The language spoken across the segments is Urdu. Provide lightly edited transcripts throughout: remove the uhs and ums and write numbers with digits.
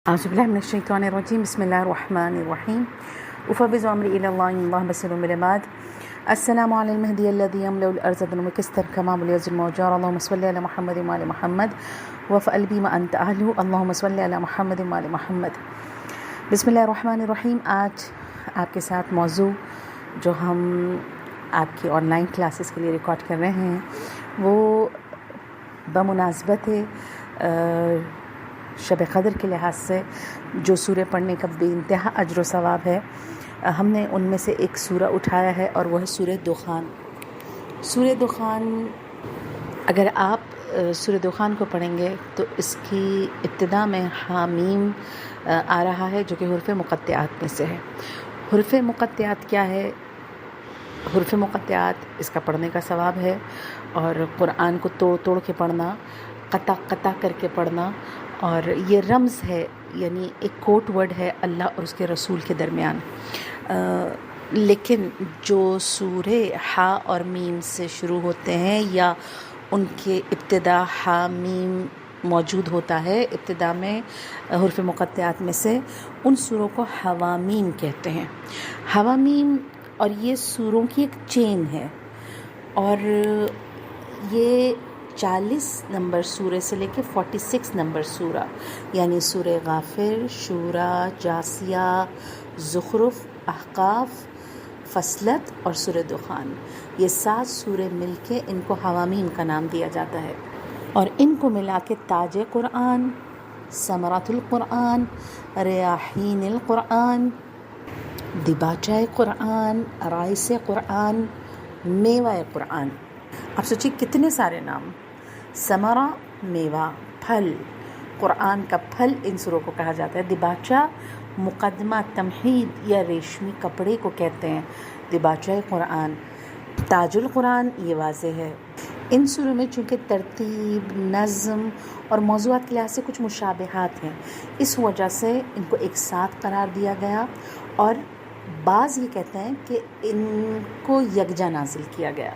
أعوذ بالله من الشيطان الرجيم بسم الله الرحمن الرحيم أفوض أمري إلى الله إن الله بصير بالعباد السلام على المهدي الذي يملأ الأرض ويكسر كمام اليوز الموجار اللهم صل على محمد وآل محمد وفعل بما أنت أهله اللهم صل على محمد وآل محمد بسم الله الرحمن الرحيم۔ آج آپ کے ساتھ موضوع جو ہم آپ کی آن لائن کلاسز کے لیے ریکارڈ کر رہے ہیں وہ بمناسبت شب قدر کے لحاظ سے جو سورہ پڑھنے کا بے انتہا اجر و ثواب ہے، ہم نے ان میں سے ایک سورہ اٹھایا ہے اور وہ ہے سورہ دخان۔ سورہ دخان، اگر آپ سورہ دخان کو پڑھیں گے تو اس کی ابتدا میں حامیم آ رہا ہے جو کہ حروف مقطعات میں سے ہے۔ حروف مقطعات کیا ہے؟ حروف مقطعات اس کا پڑھنے کا ثواب ہے، اور قرآن کو توڑ توڑ کے پڑھنا، قطع قطع کر کے پڑھنا، اور یہ رمز ہے، یعنی ایک کوڈ ورڈ ہے اللہ اور اس کے رسول کے درمیان۔ لیکن جو سورہ ہا اور میم سے شروع ہوتے ہیں یا ان کے ابتدا ہا میم موجود ہوتا ہے ابتدا میں حروف مقطعات میں سے، ان سوروں کو حوامیم کہتے ہیں۔ حوامیم، اور یہ سوروں کی ایک چین ہے، اور یہ 40 نمبر سورہ سے لے کے 46 نمبر سورہ، یعنی سورہ غافر، شورى، جاثیہ، زخرف، احقاف، فصلت اور سورہ دخان، یہ 7 سورے مل کے ان کو حوامیم کا نام دیا جاتا ہے، اور ان کو ملا کے تاج قرآن، ثمرۃ القرآن، ریاحین القرآن، دباچہ قرآن، رائس قرآن، میوہ قرآن۔ آپ سوچیے کتنے سارے نام۔ ثمرہ میوہ، پھل، قرآن کا پھل ان سوروں کو کہا جاتا ہے۔ دباچہ مقدمہ تمہید یا ریشمی کپڑے کو کہتے ہیں دباچہ قرآن۔ تاج القرآن یہ واضح ہے۔ ان سوروں میں چونکہ ترتیب، نظم اور موضوعات کے لحاظ سے کچھ مشابہات ہیں، اس وجہ سے ان کو ایک ساتھ قرار دیا گیا، اور بعض یہ کہتے ہیں کہ ان کو یکجا نازل کیا گیا۔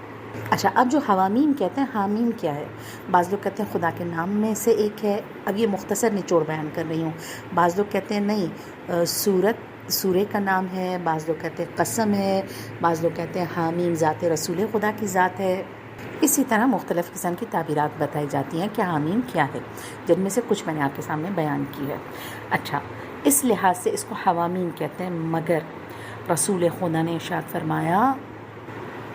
اچھا، اب جو حوامیم کہتے ہیں، حامیم کیا ہے؟ بعض لوگ کہتے ہیں خدا کے نام میں سے ایک ہے، اب یہ مختصر نچوڑ بیان کر رہی ہوں۔ بعض لوگ کہتے ہیں نہیں، سورہ کا نام ہے، بعض لوگ کہتے ہیں قسم ہے، بعض لوگ کہتے ہیں حامیم ذات رسول خدا کی ذات ہے۔ اسی طرح مختلف قسم کی تعبیرات بتائی جاتی ہیں کہ حامیم کیا ہے، جن میں سے کچھ میں نے آپ کے سامنے بیان کی ہے۔ اچھا، اس لحاظ سے اس کو حوامیم کہتے ہیں، مگر رسول خدا نے ارشاد فرمایا،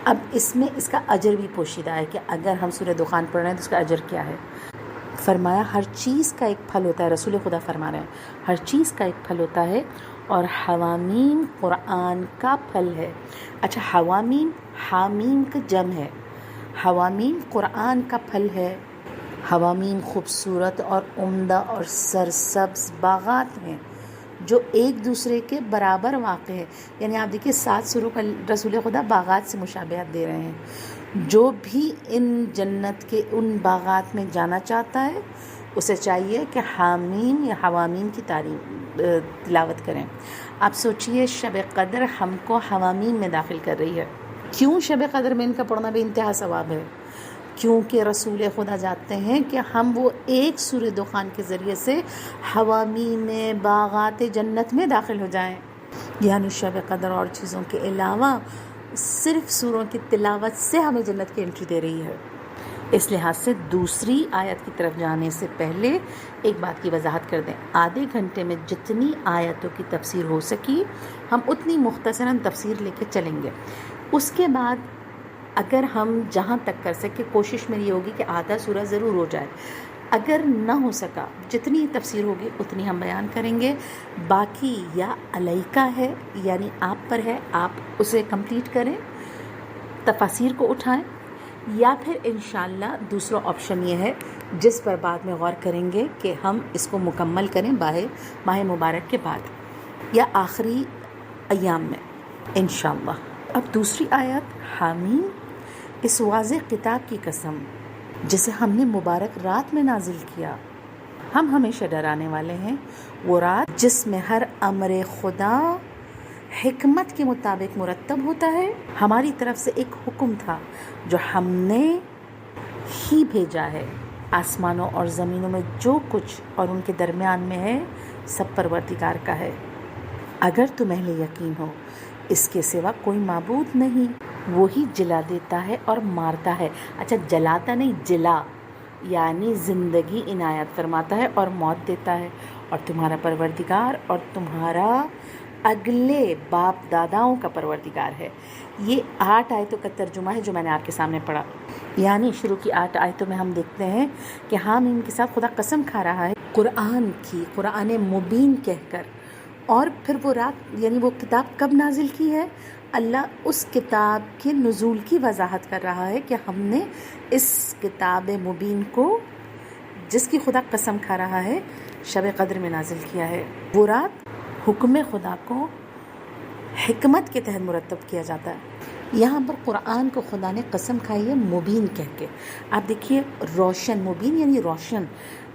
اب اس میں اس کا اجر بھی پوشیدہ ہے کہ اگر ہم سورہ دخان پڑھ رہے ہیں تو اس کا اجر کیا ہے۔ فرمایا ہر چیز کا ایک پھل ہوتا ہے، رسول خدا فرما رہے ہیں ہر چیز کا ایک پھل ہوتا ہے، اور حوامیم قرآن کا پھل ہے۔ اچھا، حوامیم حامیم کا جمع ہے، حوامیم قرآن کا پھل ہے۔ حوامیم خوبصورت اور عمدہ اور سرسبز باغات ہیں جو ایک دوسرے کے برابر واقع ہے، یعنی آپ دیکھیے 7 سوروں کا رسول خدا باغات سے مشابہت دے رہے ہیں۔ جو بھی ان جنت کے ان باغات میں جانا چاہتا ہے اسے چاہیے کہ حامیم یا حوامیم کی تلاوت کریں۔ آپ سوچئے شب قدر ہم کو حوامیم میں داخل کر رہی ہے۔ کیوں شب قدر میں ان کا پڑھنا بے انتہا ثواب ہے؟ کیونکہ رسول خدا جانتے ہیں کہ ہم وہ ایک سورہ دخان کے ذریعے سے حوامیم باغات جنت میں داخل ہو جائیں، یعنی شب قدر اور چیزوں کے علاوہ صرف سوروں کی تلاوت سے ہمیں جنت کی انٹری دے رہی ہے۔ اس لحاظ سے دوسری آیت کی طرف جانے سے پہلے ایک بات کی وضاحت کر دیں، آدھے گھنٹے میں جتنی آیتوں کی تفسیر ہو سکی ہم اتنی مختصراً تفسیر لے کے چلیں گے۔ اس کے بعد اگر ہم جہاں تک کر سکے، کوشش میری ہوگی کہ آدھا سورہ ضرور ہو جائے، اگر نہ ہو سکا جتنی تفسیر ہوگی اتنی ہم بیان کریں گے۔ باقی یا علیکہ ہے، یعنی آپ پر ہے، آپ اسے کمپلیٹ کریں، تفاسیر کو اٹھائیں، یا پھر انشاءاللہ دوسرا آپشن یہ ہے جس پر بعد میں غور کریں گے کہ ہم اس کو مکمل کریں ماہ مبارک کے بعد یا آخری ایام میں انشاءاللہ۔ اب دوسری آیت، حامیم، اس واضح کتاب کی قسم جسے ہم نے مبارک رات میں نازل کیا، ہم ہمیشہ ڈرانے والے ہیں، وہ رات جس میں ہر امر خدا حکمت کے مطابق مرتب ہوتا ہے۔ ہماری طرف سے ایک حکم تھا جو ہم نے ہی بھیجا ہے، آسمانوں اور زمینوں میں جو کچھ اور ان کے درمیان میں ہے سب پروردگار کا ہے، اگر تم اہل یقین ہو اس کے سوا کوئی معبود نہیں، وہی جلا دیتا ہے اور مارتا ہے. اچھا، جلاتا نہیں، جلا یعنی زندگی عنایت فرماتا ہے اور موت دیتا ہے، اور تمہارا پروردگار اور تمہارا اگلے باپ داداؤں کا پروردگار ہے. یہ 8 آیتوں کا ترجمہ ہے جو میں نے آپ کے سامنے پڑھا. یعنی شروع کی 8 آیتوں میں ہم دیکھتے ہیں کہ حامیم کے ساتھ خدا قسم کھا رہا ہے قرآن کی، قرآن مبین کہہ کر. اور پھر وہ رات یعنی وہ کتاب کب نازل کی ہے؟ اللہ اس کتاب کے نزول کی وضاحت کر رہا ہے کہ ہم نے اس کتاب مبین کو، جس کی خدا قسم کھا رہا ہے، شب قدر میں نازل کیا ہے. وہ رات حکم خدا کو حکمت کے تحت مرتب کیا جاتا ہے. یہاں پر قرآن کو خدا نے قسم کھائی ہے مبین کہہ کے. آپ دیکھیے، روشن، مبین یعنی روشن،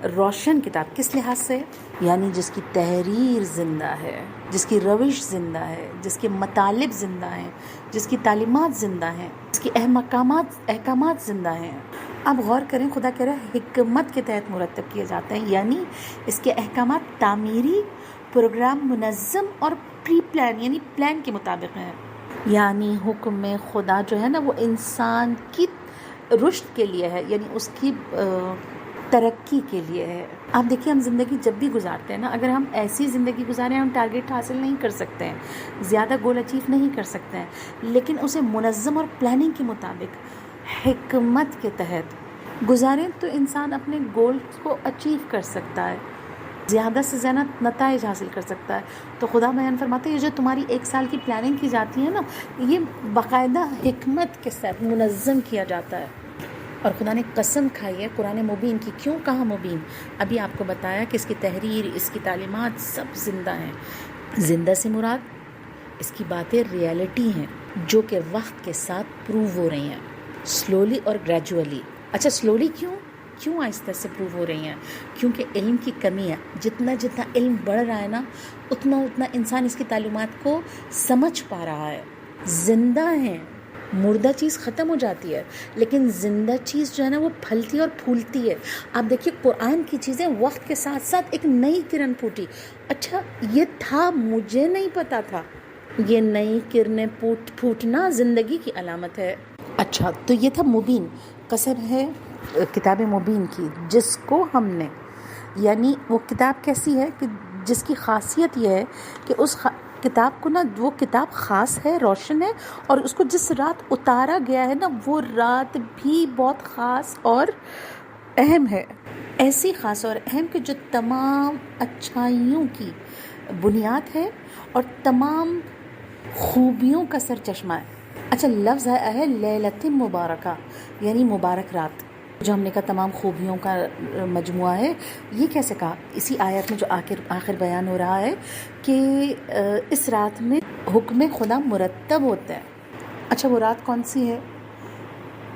روشن کتاب کس لحاظ سے؟ یعنی جس کی تحریر زندہ ہے، جس کی روش زندہ ہے، جس کے مطالب زندہ ہیں، جس کی تعلیمات زندہ ہیں، جس کی احکامات زندہ ہیں. آپ غور کریں، خدا کہہ رہا ہے حکمت کے تحت مرتب کیے جاتے ہیں، یعنی اس کے احکامات تعمیری پروگرام، منظم اور پری پلان یعنی پلان کے مطابق ہیں. یعنی حکم خدا جو ہے نا وہ انسان کی رشد کے لیے ہے، یعنی اس کی ترقی کے لیے ہے. آپ دیکھیے، ہم زندگی جب بھی گزارتے ہیں نا، اگر ہم ایسی زندگی گزاریں ہم ٹارگیٹ حاصل نہیں کر سکتے ہیں، زیادہ گول اچیو نہیں کر سکتے ہیں، لیکن اسے منظم اور پلاننگ کے مطابق حکمت کے تحت گزاریں تو انسان اپنے گولز کو اچیو کر سکتا ہے، زیادہ سے زیادہ نتائج حاصل کر سکتا ہے. تو خدا بیان فرماتے ہیں یہ جو تمہاری 1 سال کی پلاننگ کی جاتی ہے نا، یہ باقاعدہ حکمت کے ساتھ منظم کیا جاتا ہے. اور خدا نے قسم کھائی ہے قرآن مبین کی. کیوں کہا مبین؟ ابھی آپ کو بتایا کہ اس کی تحریر، اس کی تعلیمات سب زندہ ہیں. زندہ سے مراد اس کی باتیں ریئلٹی ہیں جو کہ وقت کے ساتھ پروو ہو رہی ہیں، سلولی اور گریجولی. اچھا، سلولی کیوں آہستہ سے پروو ہو رہی ہیں؟ کیونکہ علم کی کمی ہے. جتنا علم بڑھ رہا ہے نا، اتنا انسان اس کی تعلیمات کو سمجھ پا رہا ہے. زندہ ہیں، مردہ چیز ختم ہو جاتی ہے، لیکن زندہ چیز جو ہے نا وہ پھلتی اور پھولتی ہے. آپ دیکھیے، قرآن کی چیزیں وقت کے ساتھ ساتھ ایک نئی کرن پھوٹی. اچھا، یہ تھا، مجھے نہیں پتا تھا. یہ نئی کرنیں پھوٹنا زندگی کی علامت ہے. اچھا، تو یہ تھا مبین. قسم ہے کتاب مبین کی، جس کو ہم نے، یعنی وہ کتاب کیسی ہے کہ جس کی خاصیت یہ ہے کہ اس کتاب کو نا، وہ کتاب خاص ہے، روشن ہے، اور اس کو جس رات اتارا گیا ہے نا، وہ رات بھی بہت خاص اور اہم ہے. ایسی خاص اور اہم کہ جو تمام اچھائیوں کی بنیاد ہے اور تمام خوبیوں کا سر چشمہ ہے. اچھا، لفظ ہے لیلۃ مبارکہ، یعنی مبارک رات. جو ہم نے کہا تمام خوبیوں کا مجموعہ ہے. یہ کیسے کہا؟ اسی آیت میں جو آخر بیان ہو رہا ہے کہ اس رات میں حکم خدا مرتب ہوتا ہے. اچھا، وہ رات کون سی ہے؟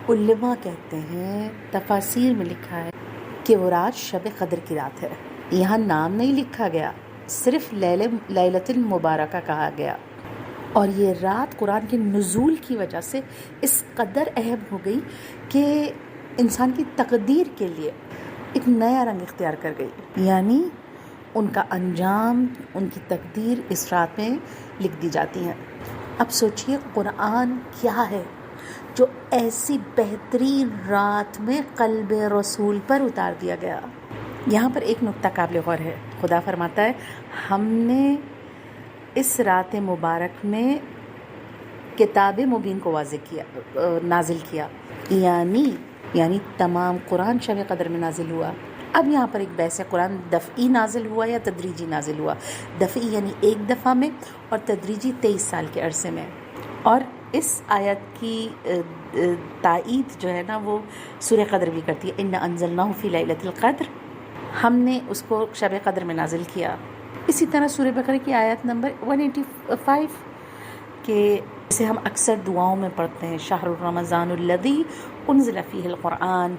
علماء کہتے ہیں، تفاسیر میں لکھا ہے کہ وہ رات شب قدر کی رات ہے. یہاں نام نہیں لکھا گیا، صرف لیلۃ المبارکہ کہا گیا. اور یہ رات قرآن کے نزول کی وجہ سے اس قدر اہم ہو گئی کہ انسان کی تقدیر کے لیے ایک نیا رنگ اختیار کر گئی. یعنی ان کا انجام، ان کی تقدیر اس رات میں لکھ دی جاتی ہیں. اب سوچئے قرآن کیا ہے جو ایسی بہترین رات میں قلب رسول پر اتار دیا گیا. یہاں پر ایک نکتہ قابل غور ہے. خدا فرماتا ہے ہم نے اس رات مبارک میں کتاب مبین کو نازل کیا، یعنی تمام قرآن شب قدر میں نازل ہوا. اب یہاں پر ایک بحث ہے، قرآن دفعی نازل ہوا یا تدریجی نازل ہوا؟ دفعی یعنی ایک دفعہ میں، اور تدریجی 23 سال کے عرصے میں. اور اس آیت کی تائید جو ہے نا وہ سورہ قدر بھی کرتی ہے. اِنَّا أَنزَلْنَاهُ فِي لَيْلَةِ الْقَدْرِ، ہم نے اس کو شب قدر میں نازل کیا. اسی طرح سورہ بقرہ کی آیت نمبر 185 کہ اسے ہم اکثر دعاؤں میں پڑھتے ہیں، شہر رمضان الذی انزل فیہ القرآن،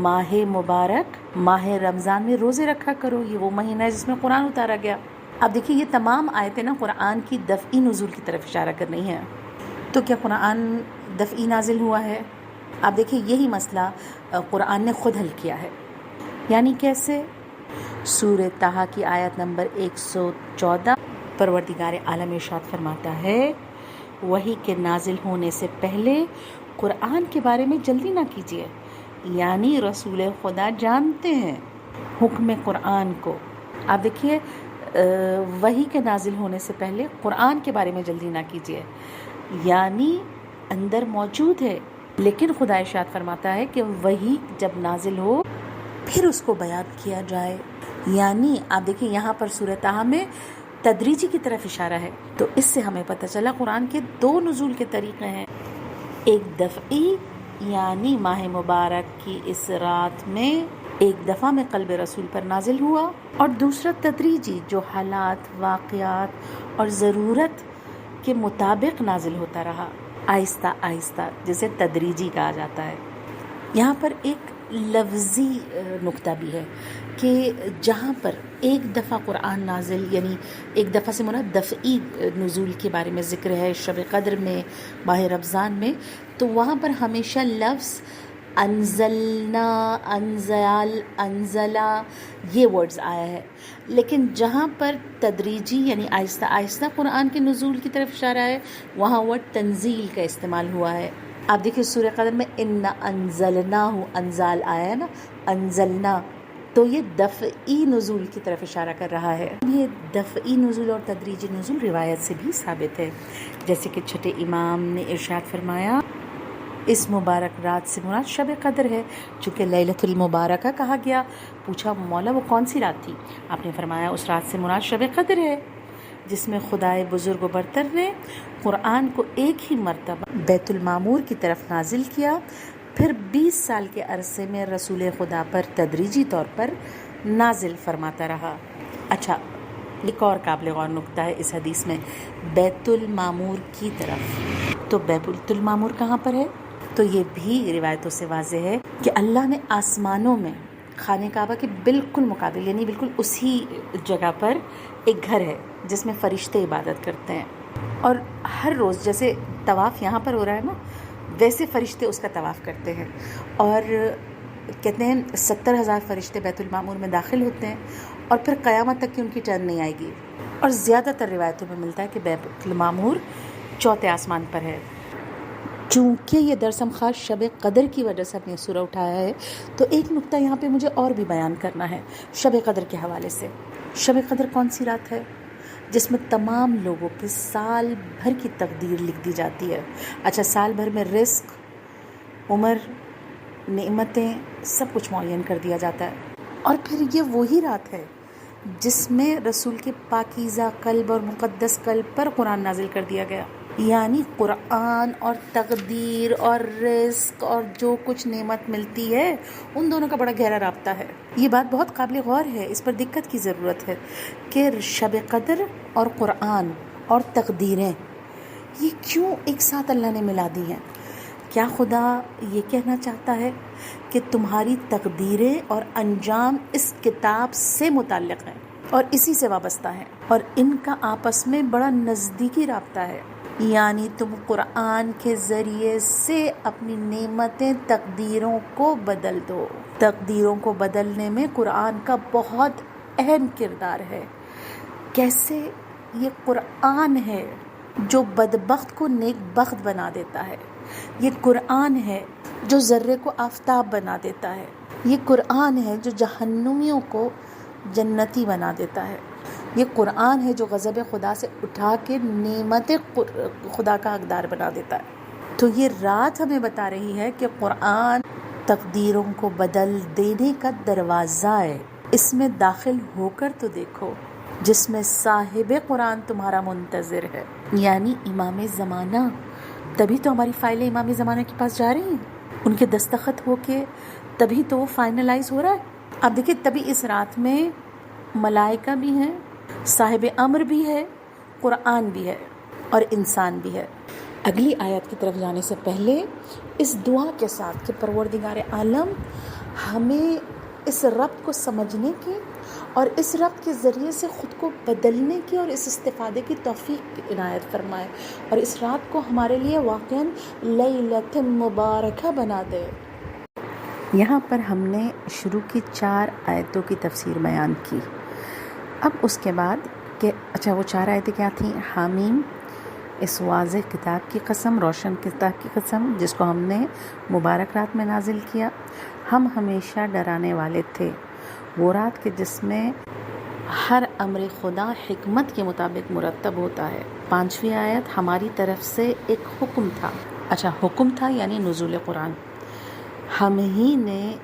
ماہ مبارک، ماہ رمضان میں روزے رکھا کرو، یہ وہ مہینہ ہے جس میں قرآن اتارا گیا. اب دیکھیے یہ تمام آیتیں نا قرآن کی دفعی نزول کی طرف اشارہ کر رہی ہیں. تو کیا قرآن دفعی نازل ہوا ہے؟ اب دیکھیے یہی مسئلہ قرآن نے خود حل کیا ہے. یعنی کیسے؟ سورہ طٰہٰ کی آیت نمبر 114 پروردگار عالم ارشاد فرماتا ہے وحی کے نازل ہونے سے پہلے قرآن کے بارے میں جلدی نہ کیجیے، یعنی رسول خدا جانتے ہیں حکم قرآن کو۔ آپ دیکھیے وحی کے نازل ہونے سے پہلے قرآن کے بارے میں جلدی نہ کیجیے، یعنی اندر موجود ہے، لیکن خدا ارشاد فرماتا ہے کہ وحی جب نازل ہو پھر اس کو بیان کیا جائے۔ یعنی آپ دیکھیں یہاں پر سورہ طٰہٰ میں تدریجی کی طرف اشارہ ہے، تو اس سے ہمیں پتہ چلا قرآن کے 2 نزول کے طریقے ہیں، ایک دفعی یعنی ماہ مبارک کی اس رات میں ایک دفعہ میں قلب رسول پر نازل ہوا، اور دوسرا تدریجی جو حالات، واقعات اور ضرورت کے مطابق نازل ہوتا رہا، آہستہ آہستہ، جسے تدریجی کہا جاتا ہے۔ یہاں پر ایک لفظی نکتہ بھی ہے کہ جہاں پر ایک دفعہ قرآن نازل، یعنی ایک دفعہ سے مراد دفعی نزول کے بارے میں ذکر ہے شب قدر میں، ماہ رمضان میں، تو وہاں پر ہمیشہ لفظ انزلنا، انزل، انزلہ یہ ورڈز آیا ہے، لیکن جہاں پر تدریجی یعنی آہستہ آہستہ قرآن کے نزول کی طرف اشارہ ہے، وہاں ورڈ تنزیل کا استعمال ہوا ہے۔ آپ دیکھیں سورہ قدر میں اِنَّا أَنزَلْنَاهُ، انزال آیا ہے نا، انزلنا، تو یہ دفعی نزول کی طرف اشارہ کر رہا ہے۔ یہ دفعی نزول اور تدریجی نزول روایت سے بھی ثابت ہے، جیسے کہ چھٹے امام نے ارشاد فرمایا اس مبارک رات سے مراد شب قدر ہے، چونکہ لیلۃ المبارکہ کہا گیا۔ پوچھا مولا وہ کون سی رات تھی؟ آپ نے فرمایا اس رات سے مراد شب قدر ہے، جس میں خدائے بزرگ و برتر نے قرآن کو ایک ہی مرتبہ بیت المعمور کی طرف نازل کیا، پھر 20 سال کے عرصے میں رسول خدا پر تدریجی طور پر نازل فرماتا رہا۔ اچھا، ایک اور قابل غور نکتہ ہے اس حدیث میں، بیت المعمور کی طرف، تو بیت المعمور کہاں پر ہے؟ تو یہ بھی روایتوں سے واضح ہے کہ اللہ نے آسمانوں میں خانہ کعبہ کے بالکل مقابل، یعنی بالکل اسی جگہ پر ایک گھر ہے جس میں فرشتے عبادت کرتے ہیں، اور ہر روز جیسے طواف یہاں پر ہو رہا ہے نا، ویسے فرشتے اس کا طواف کرتے ہیں، اور کہتے ہیں 70,000 فرشتے بیت المعمور میں داخل ہوتے ہیں، اور پھر قیامت تک کی ان کی ٹرن نہیں آئے گی۔ اور زیادہ تر روایتوں میں ملتا ہے کہ بیت المعمور 4تھے آسمان پر ہے۔ چونکہ یہ درسم خاص شب قدر کی وجہ سے ہم نے سورہ اٹھایا ہے، تو ایک نکتہ یہاں پہ مجھے اور بھی بیان کرنا ہے شب قدر کے حوالے سے۔ شب قدر کون سی رات ہے جس میں تمام لوگوں کے سال بھر کی تقدیر لکھ دی جاتی ہے؟ اچھا، سال بھر میں رزق، عمر، نعمتیں، سب کچھ معین کر دیا جاتا ہے، اور پھر یہ وہی رات ہے جس میں رسول کے پاکیزہ قلب اور مقدس قلب پر قرآن نازل کر دیا گیا۔ یعنی قرآن اور تقدیر اور رزق اور جو کچھ نعمت ملتی ہے ان دونوں کا بڑا گہرا رابطہ ہے۔ یہ بات بہت قابل غور ہے، اس پر دقت کی ضرورت ہے کہ شب قدر اور قرآن اور تقدیریں یہ کیوں ایک ساتھ اللہ نے ملا دی ہیں؟ کیا خدا یہ کہنا چاہتا ہے کہ تمہاری تقدیریں اور انجام اس کتاب سے متعلق ہیں اور اسی سے وابستہ ہیں، اور ان کا آپس میں بڑا نزدیکی رابطہ ہے؟ یعنی تم قرآن کے ذریعے سے اپنی نعمتیں تقدیروں کو بدل دو۔ تقدیروں کو بدلنے میں قرآن کا بہت اہم کردار ہے۔ کیسے؟ یہ قرآن ہے جو بدبخت کو نیک بخت بنا دیتا ہے، یہ قرآن ہے جو ذرے کو آفتاب بنا دیتا ہے، یہ قرآن ہے جو جہنمیوں کو جنتی بنا دیتا ہے، یہ قرآن ہے جو غضب خدا سے اٹھا کے نعمت خدا کا حقدار بنا دیتا ہے۔ تو یہ رات ہمیں بتا رہی ہے کہ قرآن تقدیروں کو بدل دینے کا دروازہ ہے۔ اس میں داخل ہو کر تو دیکھو، جس میں صاحب قرآن تمہارا منتظر ہے، یعنی امام زمانہ۔ تبھی تو ہماری فائلیں امام زمانہ کے پاس جا رہی ہیں، ان کے دستخط ہو کے تبھی تو وہ فائنلائز ہو رہا ہے۔ اب دیکھیں، تبھی اس رات میں ملائکہ بھی ہیں، صاحب امر بھی ہے، قرآن بھی ہے اور انسان بھی ہے۔ اگلی آیت کی طرف جانے سے پہلے اس دعا کے ساتھ کہ پروردگار عالم ہمیں اس ربط کو سمجھنے کی اور اس ربط کے ذریعے سے خود کو بدلنے کی اور اس استفادے کی توفیق عنایت فرمائے، اور اس رات کو ہمارے لیے واقعاً لیلۃ مبارکہ بنا دے۔ یہاں پر ہم نے شروع کی 4 آیتوں کی تفسیر بیان کی. اب اس کے بعد کہ وہ 4 آیتیں کیا تھیں؟ حامیم، اس واضح کتاب کی قسم، روشن کتاب کی قسم جس کو ہم نے مبارک رات میں نازل کیا. ہم ہمیشہ ڈرانے والے تھے، وہ رات کہ جس میں ہر امر خدا حکمت کے مطابق مرتب ہوتا ہے. 5ویں آیت ہماری طرف سے ایک حکم تھا. حکم تھا یعنی نزول قرآن. ہم ہی نے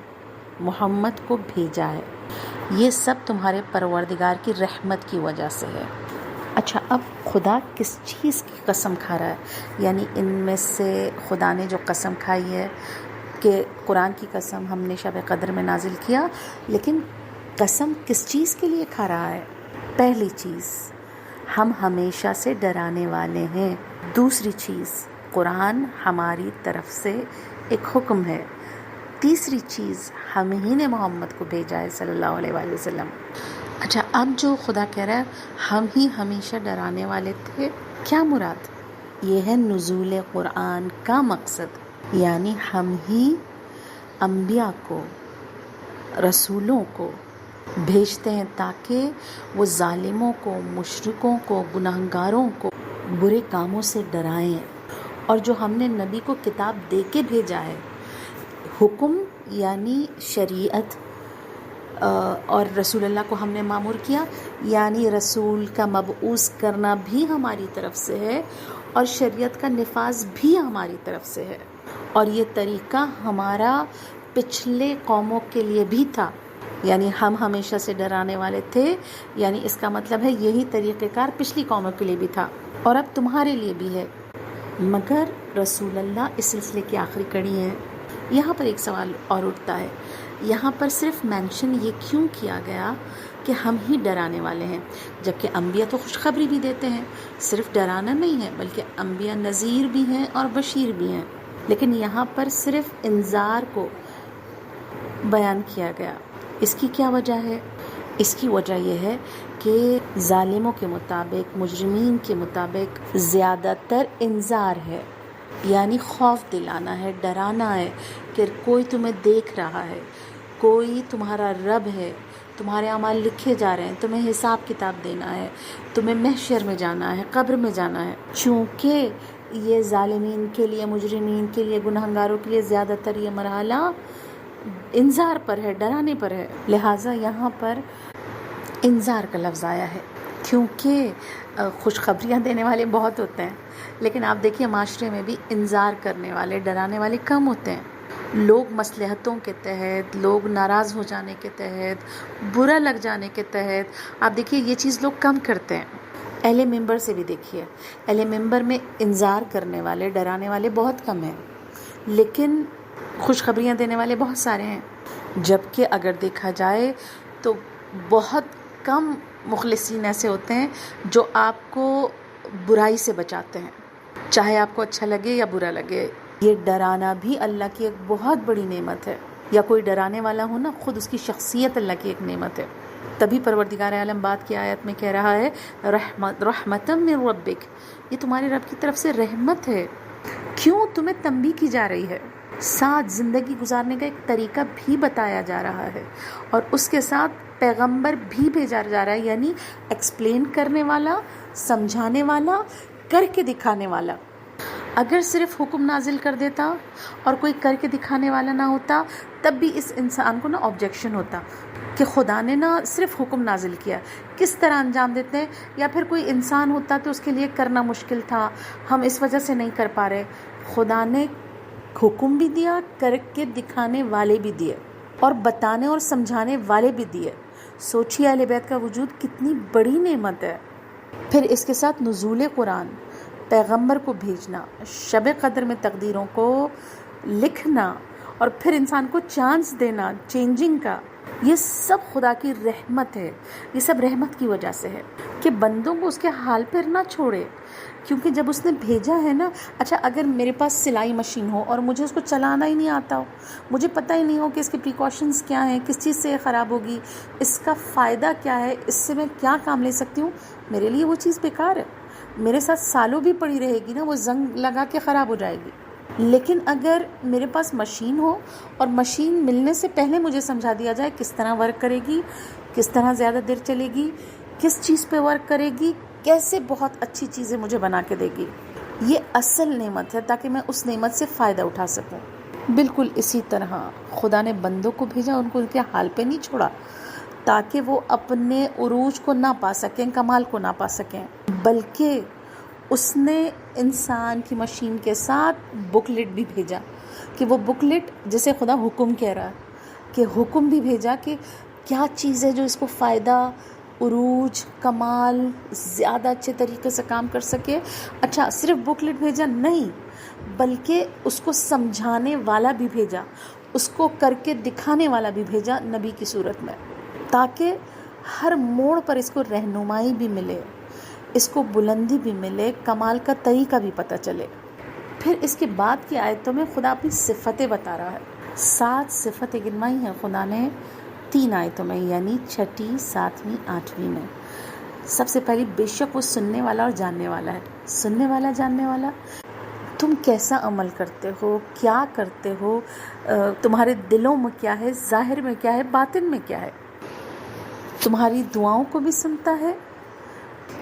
محمد کو بھیجا ہے، یہ سب تمہارے پروردگار کی رحمت کی وجہ سے ہے. اب خدا کس چیز کی قسم کھا رہا ہے؟ یعنی ان میں سے خدا نے جو قسم کھائی ہے کہ قرآن کی قسم ہم نے شب قدر میں نازل کیا، لیکن قسم کس چیز کے لیے کھا رہا ہے؟ پہلی چیز، ہم ہمیشہ سے ڈرانے والے ہیں. دوسری چیز، قرآن ہماری طرف سے ایک حکم ہے. تیسری چیز، ہم ہی نے محمد کو بھیجا ہے صلی اللہ علیہ وآلہ وسلم. اب جو خدا کہہ رہا ہے ہم ہی ہمیشہ ڈرانے والے تھے، کیا مراد؟ یہ ہے نزول قرآن کا مقصد. یعنی ہم ہی انبیاء کو، رسولوں کو بھیجتے ہیں تاکہ وہ ظالموں کو، مشرکوں کو، گناہگاروں کو برے کاموں سے ڈرائیں. اور جو ہم نے نبی کو کتاب دے کے بھیجا ہے، حکم یعنی شریعت، اور رسول اللہ کو ہم نے مامور کیا یعنی رسول کا مبعوث کرنا بھی ہماری طرف سے ہے، اور شریعت کا نفاذ بھی ہماری طرف سے ہے. اور یہ طریقہ ہمارا پچھلے قوموں کے لیے بھی تھا. یعنی ہم ہمیشہ سے ڈرانے والے تھے، یعنی اس کا مطلب ہے یہی طریقہ کار پچھلی قوموں کے لیے بھی تھا اور اب تمہارے لیے بھی ہے. مگر رسول اللہ اس سلسلے کی آخری کڑی ہیں. یہاں پر ایک سوال اور اٹھتا ہے، یہاں پر صرف مینشن یہ کیوں کیا گیا کہ ہم ہی ڈرانے والے ہیں، جبکہ انبیاء تو خوشخبری بھی دیتے ہیں. صرف ڈرانا نہیں ہے بلکہ انبیاء نذیر بھی ہیں اور بشیر بھی ہیں. لیکن یہاں پر صرف انذار کو بیان کیا گیا. اس کی کیا وجہ ہے؟ اس کی وجہ یہ ہے کہ ظالموں کے مطابق، مجرمین کے مطابق زیادہ تر انذار ہے، یعنی خوف دلانا ہے، ڈرانا ہے کہ کوئی تمہیں دیکھ رہا ہے، کوئی تمہارا رب ہے، تمہارے اعمال لکھے جا رہے ہیں، تمہیں حساب کتاب دینا ہے، تمہیں محشر میں جانا ہے، قبر میں جانا ہے. چونکہ یہ ظالمین کے لیے، مجرمین کے لیے، گناہگاروں کے لیے زیادہ تر یہ مرحلہ انذار پر ہے، ڈرانے پر ہے، لہٰذا یہاں پر انذار کا لفظ آیا ہے. کیونکہ خوشخبریاں دینے والے بہت ہوتے ہیں، لیکن آپ دیکھیے معاشرے میں بھی انذار کرنے والے، ڈرانے والے کم ہوتے ہیں. لوگ مصلحتوں کے تحت، لوگ ناراض ہو جانے کے تحت، برا لگ جانے کے تحت، آپ دیکھیے یہ چیز لوگ کم کرتے ہیں. اہل منبر سے بھی دیکھیے، اہل منبر میں انذار کرنے والے، ڈرانے والے بہت کم ہیں، لیکن خوشخبریاں دینے والے بہت سارے ہیں. جبکہ اگر دیکھا جائے تو بہت کم مخلصین ایسے ہوتے ہیں جو آپ کو برائی سے بچاتے ہیں، چاہے آپ کو اچھا لگے یا برا لگے. یہ ڈرانا بھی اللہ کی ایک بہت بڑی نعمت ہے. یا کوئی ڈرانے والا ہو نا، خود اس کی شخصیت اللہ کی ایک نعمت ہے. تبھی پروردگار عالم بات کی آیت میں کہہ رہا ہے رحمتم من ربک، یہ تمہارے رب کی طرف سے رحمت ہے. کیوں؟ تمہیں تنبیہ کی جا رہی ہے، ساتھ زندگی گزارنے کا ایک طریقہ بھی بتایا جا رہا ہے، اور اس کے ساتھ پیغمبر بھی بھیجا جا رہا ہے، یعنی ایکسپلین کرنے والا، سمجھانے والا، کر کے دکھانے والا. اگر صرف حکم نازل کر دیتا اور کوئی کر کے دکھانے والا نہ ہوتا، تب بھی اس انسان کو آبجیکشن ہوتا کہ خدا نے صرف حکم نازل کیا، کس طرح انجام دیتے ہیں. یا پھر کوئی انسان ہوتا تو اس کے لیے کرنا مشکل تھا، ہم اس وجہ سے نہیں کر پا رہے. خدا نے حکم بھی دیا، کر کے دکھانے والے بھی دیے، اور بتانے اور سمجھانے والے بھی دیے. سوچیے اہل بیت کا وجود کتنی بڑی نعمت ہے. پھر اس کے ساتھ نزول قرآن، پیغمبر کو بھیجنا، شب قدر میں تقدیروں کو لکھنا، اور پھر انسان کو چانس دینا چینجنگ کا، یہ سب خدا کی رحمت ہے. یہ سب رحمت کی وجہ سے ہے کہ بندوں کو اس کے حال پر نہ چھوڑے. کیونکہ جب اس نے بھیجا ہے نا، اگر میرے پاس سلائی مشین ہو اور مجھے اس کو چلانا ہی نہیں آتا ہو، مجھے پتہ ہی نہیں ہو کہ اس کے پریکاشنز کیا ہیں، کس چیز سے یہ خراب ہوگی، اس کا فائدہ کیا ہے، اس سے میں کیا کام لے سکتی ہوں، میرے لیے وہ چیز بیکار ہے. میرے ساتھ سالوں بھی پڑی رہے گی نا، وہ زنگ لگا کے خراب ہو جائے گی. لیکن اگر میرے پاس مشین ہو اور مشین ملنے سے پہلے مجھے سمجھا دیا جائے کس طرح ورک کرے گی، کس طرح زیادہ دیر چلے گی، کس چیز پہ ورک کرے گی، کیسے بہت اچھی چیزیں مجھے بنا کے دے گی، یہ اصل نعمت ہے تاکہ میں اس نعمت سے فائدہ اٹھا سکوں۔ بالکل اسی طرح خدا نے بندوں کو بھیجا، ان کو ان کے حال پہ نہیں چھوڑا تاکہ وہ اپنے عروج کو نہ پا سکیں، کمال کو نہ پا سکیں، بلکہ اس نے انسان کی مشین کے ساتھ بکلٹ بھی بھیجا کہ وہ بکلٹ جسے خدا حکم کہہ رہا ہے کہ حکم بھی بھیجا کہ کیا چیز ہے جو اس کو فائدہ، عروج، کمال، زیادہ اچھے طریقے سے کام کر سکے۔ اچھا صرف بکلٹ بھیجا نہیں، بلکہ اس کو سمجھانے والا بھی بھیجا، اس کو کر کے دکھانے والا بھی بھیجا نبی کی صورت میں، تاکہ ہر موڑ پر اس کو رہنمائی بھی ملے، اس کو بلندی بھی ملے، کمال کا طریقہ بھی پتہ چلے۔ پھر اس کے بعد کی آیتوں میں خدا اپنی صفتیں بتا رہا ہے۔ 7 صفتیں گنوائی ہیں خدا نے 3 آیتوں میں، یعنی 6، 7، 8 میں۔ سب سے پہلی، بے شک وہ سننے والا اور جاننے والا ہے۔ سننے والا، جاننے والا، تم کیسا عمل کرتے ہو، کیا کرتے ہو، تمہارے دلوں میں کیا ہے، ظاہر میں کیا ہے، باطن میں کیا ہے، تمہاری دعاؤں کو بھی سنتا ہے،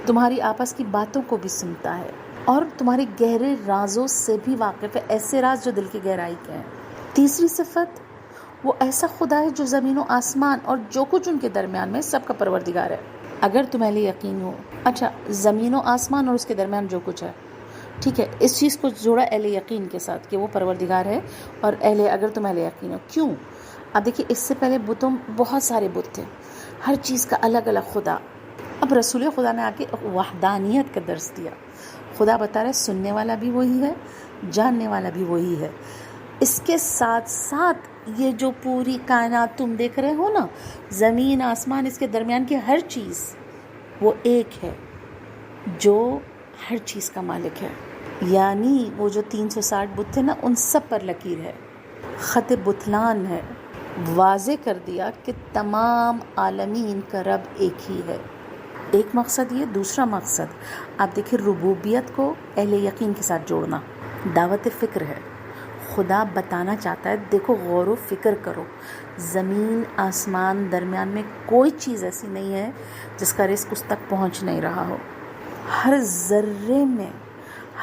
تمہاری آپس کی باتوں کو بھی سنتا ہے، اور تمہارے گہرے رازوں سے بھی واقف ہے، ایسے راز جو دل کی گہرائی کے ہیں۔ تیسری صفت، وہ ایسا خدا ہے جو زمین و آسمان اور جو کچھ ان کے درمیان میں سب کا پروردگار ہے۔ اگر تمہیں یقین ہو، اچھا زمین و آسمان اور اس کے درمیان جو کچھ ہے، ٹھیک ہے، اس چیز کو جوڑا اہل یقین کے ساتھ کہ وہ پروردگار ہے، اور اگر تم اہل یقین ہو، کیوں؟ اب دیکھیے اس سے پہلے بتوں بہت سارے بت تھے، ہر چیز کا الگ الگ خدا۔ اب رسول خدا نے آ کے وحدانیت کا درس دیا۔ خدا بتا رہا ہے سننے والا بھی وہی ہے، جاننے والا بھی وہی ہے۔ اس کے ساتھ ساتھ یہ جو پوری کائنات تم دیکھ رہے ہو نا، زمین آسمان، اس کے درمیان کی ہر چیز، وہ ایک ہے جو ہر چیز کا مالک ہے۔ یعنی وہ جو 360 بت تھے نا، ان سب پر لکیر ہے، خط بتلان ہے، واضح کر دیا کہ تمام عالمین کا رب ایک ہی ہے۔ ایک مقصد یہ، دوسرا مقصد آپ دیکھیں ربوبیت کو اہل یقین کے ساتھ جوڑنا، دعوت فکر ہے۔ خدا بتانا چاہتا ہے دیکھو، غور و فکر کرو، زمین آسمان درمیان میں کوئی چیز ایسی نہیں ہے جس کا رزق اس تک پہنچ نہیں رہا ہو۔ ہر ذرے میں،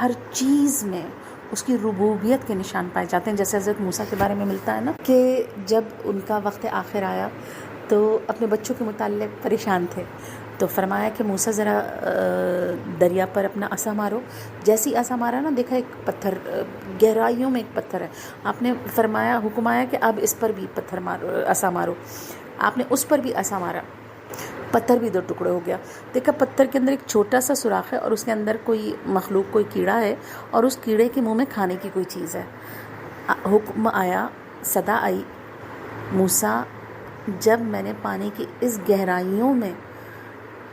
ہر چیز میں اس کی ربوبیت کے نشان پائے جاتے ہیں۔ جیسے حضرت موسیٰ کے بارے میں ملتا ہے نا کہ جب ان کا وقت آخر آیا تو اپنے بچوں کے متعلق پریشان تھے، تو فرمایا کہ موسیٰ ذرا دریا پر اپنا عصا مارو۔ جیسی عصا مارا نا، دیکھا ایک پتھر، گہرائیوں میں ایک پتھر ہے۔ آپ نے فرمایا، حکم آیا کہ اب اس پر بھی پتھر مارو، عصا مارو۔ آپ نے اس پر بھی عصا مارا، پتھر بھی 2 ٹکڑے ہو گیا۔ دیکھا پتھر کے اندر ایک چھوٹا سا سوراخ ہے، اور اس کے اندر کوئی مخلوق، کوئی کیڑا ہے، اور اس کیڑے کے منہ میں کھانے کی کوئی چیز ہے۔ حکم آیا، صدا آئی، موسیٰ جب میں نے پانی کی اس گہرائیوں میں،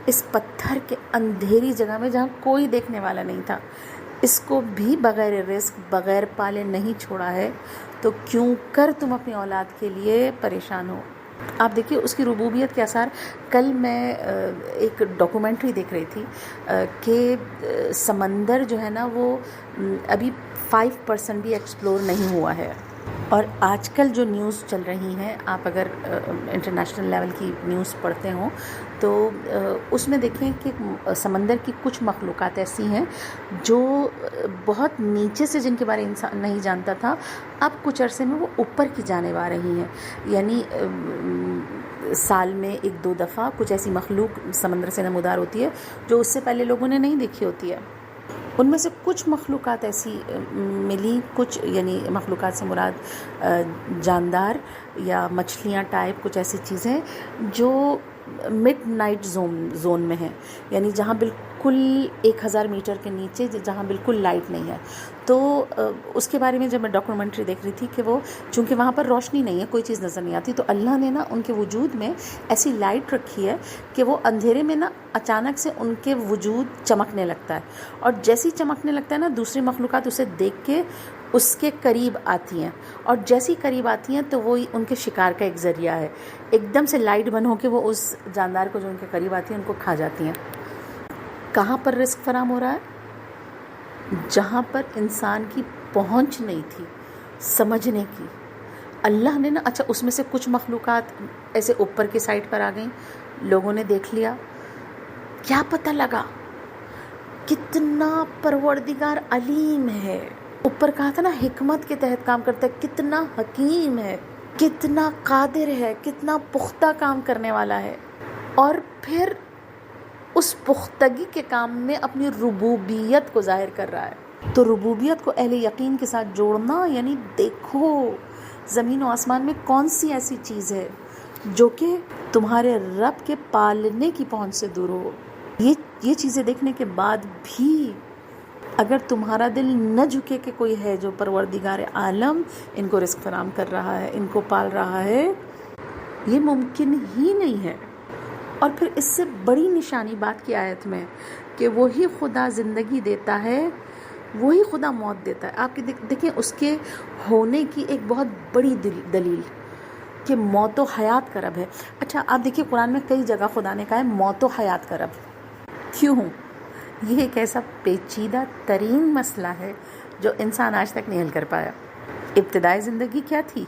اس پتھر کے اندھیری جگہ میں جہاں کوئی دیکھنے والا نہیں تھا، اس کو بھی بغیر رزق، بغیر پالے نہیں چھوڑا ہے، تو کیوں کر تم اپنی اولاد کے لیے پریشان ہو؟ آپ دیکھیے اس کی ربوبیت کے آثار۔ کل میں ایک ڈاکومنٹری دیکھ رہی تھی کہ سمندر جو ہے نا وہ ابھی 5% بھی ایکسپلور نہیں ہوا ہے، اور آج کل جو نیوز چل رہی ہیں، آپ اگر انٹرنیشنل لیول کی نیوز پڑھتے ہوں تو اس میں دیکھیں کہ سمندر کی کچھ مخلوقات ایسی ہیں جو بہت نیچے سے، جن کے بارے انسان نہیں جانتا تھا، اب کچھ عرصے میں وہ اوپر کی جانب آ رہی ہیں۔ یعنی سال میں 1-2 دفعہ کچھ ایسی مخلوق سمندر سے نمودار ہوتی ہے جو اس سے پہلے لوگوں نے نہیں دیکھی ہوتی ہے۔ ان میں سے کچھ مخلوقات ایسی ملی، کچھ یعنی مخلوقات سے مراد جاندار یا مچھلیاں ٹائپ کچھ ایسی چیزیں جو مڈ نائٹ زون میں ہیں، یعنی جہاں بالکل 1000 میٹر کے نیچے، جہاں بالکل لائٹ نہیں ہے۔ تو اس کے بارے میں جب میں ڈاکومنٹری دیکھ رہی تھی کہ وہ چونکہ وہاں پر روشنی نہیں ہے، کوئی چیز نظر نہیں آتی، تو اللہ نے نا ان کے وجود میں ایسی لائٹ رکھی ہے کہ وہ اندھیرے میں نا اچانک سے ان کے وجود چمکنے لگتا ہے، اور جیسی چمکنے لگتا ہے نا، دوسری مخلوقات اسے دیکھ کے اس کے قریب آتی ہیں، اور جیسی قریب آتی ہیں تو وہ ان کے شکار کا ایک ذریعہ ہے۔ ایک دم سے لائٹ بن ہو کے وہ اس جاندار کو جو ان کے قریب آتی ہیں ان کو کھا جاتی ہیں۔ کہاں پر رزق فراہم ہو رہا ہے؟ جہاں پر انسان کی پہنچ نہیں تھی سمجھنے کی، اللہ نے نا اچھا اس میں سے کچھ مخلوقات ایسے اوپر کی سائڈ پر آ گئیں، لوگوں نے دیکھ لیا، کیا پتہ لگا کتنا پروردگار علیم ہے. اوپر کہا تھا نا حکمت کے تحت کام کرتا ہے، کتنا حکیم ہے، کتنا قادر ہے، کتنا پختہ کام کرنے والا ہے، اور پھر اس پختگی کے کام میں اپنی ربوبیت کو ظاہر کر رہا ہے. تو ربوبیت کو اہل یقین کے ساتھ جوڑنا یعنی دیکھو زمین و آسمان میں کون سی ایسی چیز ہے جو کہ تمہارے رب کے پالنے کی پہنچ سے دور ہو. یہ چیزیں دیکھنے کے بعد بھی اگر تمہارا دل نہ جھکے کہ کوئی ہے جو پروردگار عالم ان کو رزق فراہم کر رہا ہے، ان کو پال رہا ہے، یہ ممکن ہی نہیں ہے. اور پھر اس سے بڑی نشانی بات کی آیت میں کہ وہی خدا زندگی دیتا ہے، وہی خدا موت دیتا ہے. آپ دیکھیں اس کے ہونے کی ایک بہت بڑی دلیل کہ موت و حیات کا رب ہے. اچھا آپ دیکھیں قرآن میں کئی جگہ خدا نے کہا ہے موت و حیات کا رب. کیوں؟ یہ ایک ایسا پیچیدہ ترین مسئلہ ہے جو انسان آج تک نہیں حل کر پایا. ابتدائی زندگی کیا تھی؟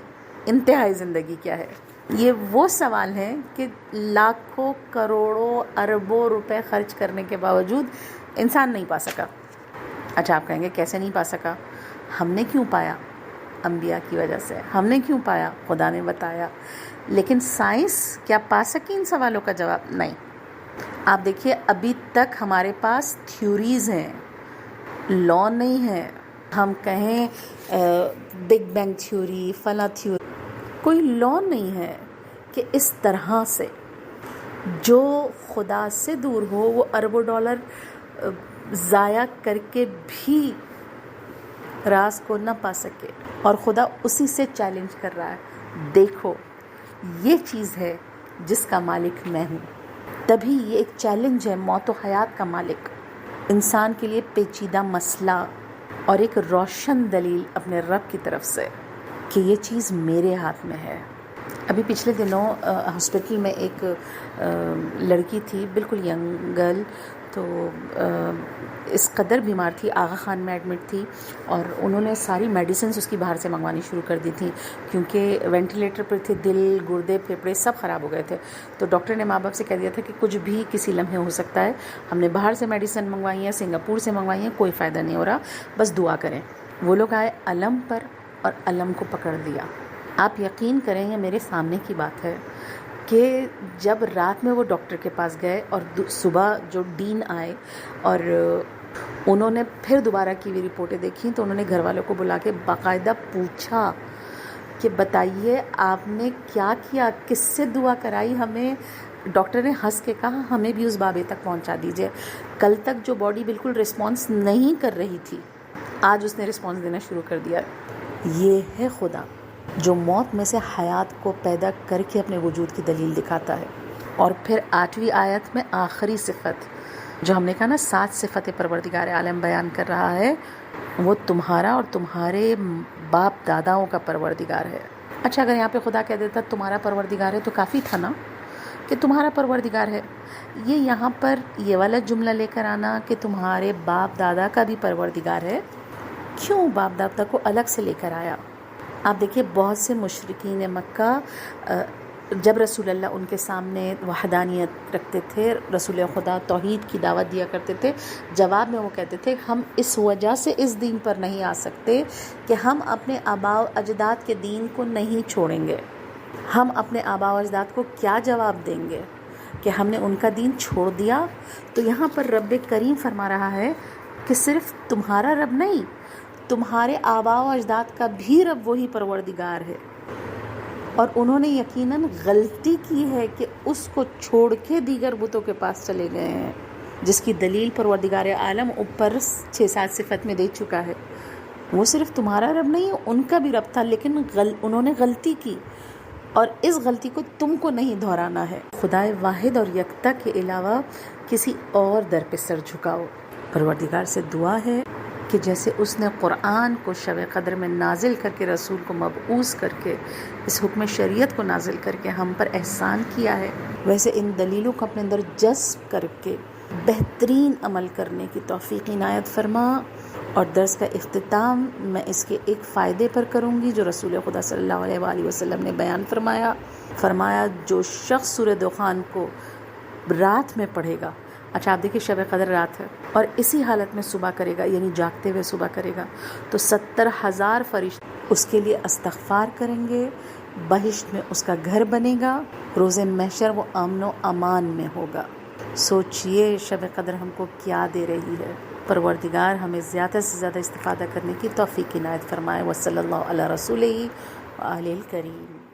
انتہائی زندگی کیا ہے؟ یہ وہ سوال ہے کہ لاکھوں کروڑوں اربوں روپے خرچ کرنے کے باوجود انسان نہیں پا سکا. اچھا آپ کہیں گے کیسے نہیں پا سکا؟ ہم نے کیوں پایا؟ انبیاء کی وجہ سے. ہم نے کیوں پایا؟ خدا نے بتایا. لیکن سائنس کیا پا سکی ان سوالوں کا جواب؟ نہیں. آپ دیکھیے ابھی تک ہمارے پاس تھیوریز ہیں، لا نہیں ہے. ہم کہیں بگ بینگ تھیوری، فلاں تھیوری، کوئی لا نہیں ہے کہ اس طرح سے جو خدا سے دور ہو وہ اربوں ڈالر ضائع کر کے بھی راز کو نہ پا سکے. اور خدا اسی سے چیلنج کر رہا ہے، دیکھو یہ چیز ہے جس کا مالک میں ہوں. تبھی یہ ایک چیلنج ہے موت و حیات کا مالک، انسان کے لیے پیچیدہ مسئلہ اور ایک روشن دلیل اپنے رب کی طرف سے کہ یہ چیز میرے ہاتھ میں ہے. ابھی پچھلے دنوں ہاسپٹل میں ایک لڑکی تھی بالکل ینگ گرل، تو اس قدر بیمار تھی، آغا خان میں ایڈمٹ تھی، اور انہوں نے ساری میڈیسنز اس کی باہر سے منگوانی شروع کر دی تھی کیونکہ وینٹیلیٹر پر تھے، دل، گردے، پھیپھڑے سب خراب ہو گئے تھے. تو ڈاکٹر نے ماں باپ سے کہہ دیا تھا کہ کچھ بھی کسی لمحے ہو سکتا ہے، ہم نے باہر سے میڈیسن منگوائی ہیں، سنگاپور سے منگوائی ہیں، کوئی فائدہ نہیں ہو رہا، بس دعا کریں. وہ لوگ آئے علم پر اور علم کو پکڑ لیا. آپ یقین کریں یہ میرے سامنے کی بات ہے کہ جب رات میں وہ ڈاکٹر کے پاس گئے اور صبح جو ڈین آئے اور انہوں نے پھر دوبارہ کی ہوئی رپورٹیں دیکھیں تو انہوں نے گھر والوں کو بلا کے باقاعدہ پوچھا کہ بتائیے آپ نے کیا کیا، کس سے دعا کرائی ہمیں. ڈاکٹر نے ہنس کے کہا ہمیں بھی اس بابے تک پہنچا دیجئے. کل تک جو باڈی بالکل رسپانس نہیں کر رہی تھی آج اس نے رسپانس دینا شروع کر دیا. یہ ہے خدا جو موت میں سے حیات کو پیدا کر کے اپنے وجود کی دلیل دکھاتا ہے. اور پھر 8ویں آیت میں آخری صفت جو ہم نے کہا نا 7 صفت پروردگار عالم بیان کر رہا ہے، وہ تمہارا اور تمہارے باپ داداؤں کا پروردگار ہے. اچھا اگر یہاں پہ خدا کہہ دیتا تمہارا پروردگار ہے تو کافی تھا نا کہ تمہارا پروردگار ہے. یہ یہاں پر یہ والا جملہ لے کر آنا کہ تمہارے باپ دادا کا بھی پروردگار ہے، کیوں باپ دادا کو الگ سے لے کر آیا؟ آپ دیکھیے بہت سے مشرکین مکہ جب رسول اللہ ان کے سامنے وحدانیت رکھتے تھے، رسول خدا توحید کی دعوت دیا کرتے تھے، جواب میں وہ کہتے تھے ہم اس وجہ سے اس دین پر نہیں آ سکتے کہ ہم اپنے آباء و اجداد کے دین کو نہیں چھوڑیں گے. ہم اپنے آباء و اجداد کو کیا جواب دیں گے کہ ہم نے ان کا دین چھوڑ دیا؟ تو یہاں پر رب کریم فرما رہا ہے کہ صرف تمہارا رب نہیں، تمہارے آباء و اجداد کا بھی رب وہی پروردگار ہے. اور انہوں نے یقیناً غلطی کی ہے کہ اس کو چھوڑ کے دیگر بتوں کے پاس چلے گئے ہیں، جس کی دلیل پروردگار عالم اوپر 6-7 صفت میں دے چکا ہے. وہ صرف تمہارا رب نہیں ان کا بھی رب تھا، لیکن انہوں نے غلطی کی اور اس غلطی کو تم کو نہیں دہرانا ہے. خدائے واحد اور یکتا کے علاوہ کسی اور در پہ سر جھکاؤ. پروردگار سے دعا ہے کہ جیسے اس نے قرآن کو شب قدر میں نازل کر کے رسول کو مبعوث کر کے اس حکم شریعت کو نازل کر کے ہم پر احسان کیا ہے، ویسے ان دلیلوں کو اپنے اندر جذب کر کے بہترین عمل کرنے کی توفیق عنایت فرما. اور درس کا اختتام میں اس کے ایک فائدے پر کروں گی جو رسول خدا صلی اللہ علیہ وآلہ وسلم نے بیان فرمایا جو شخص سورہ دخان کو رات میں پڑھے گا، اچھا آپ دیکھیں شب قدر رات ہے، اور اسی حالت میں صبح کرے گا، یعنی جاگتے ہوئے صبح کرے گا، تو 70,000 فرشتے اس کے لیے استغفار کریں گے، بہشت میں اس کا گھر بنے گا، روز محشر وہ امن و امان میں ہوگا۔ سوچئے شب قدر ہم کو کیا دے رہی ہے۔ پروردگار ہمیں زیادہ سے زیادہ استفادہ کرنے کی توفیق عنایت فرمائے۔ وصلی اللہ علی رسولہ وآلہ الکریم۔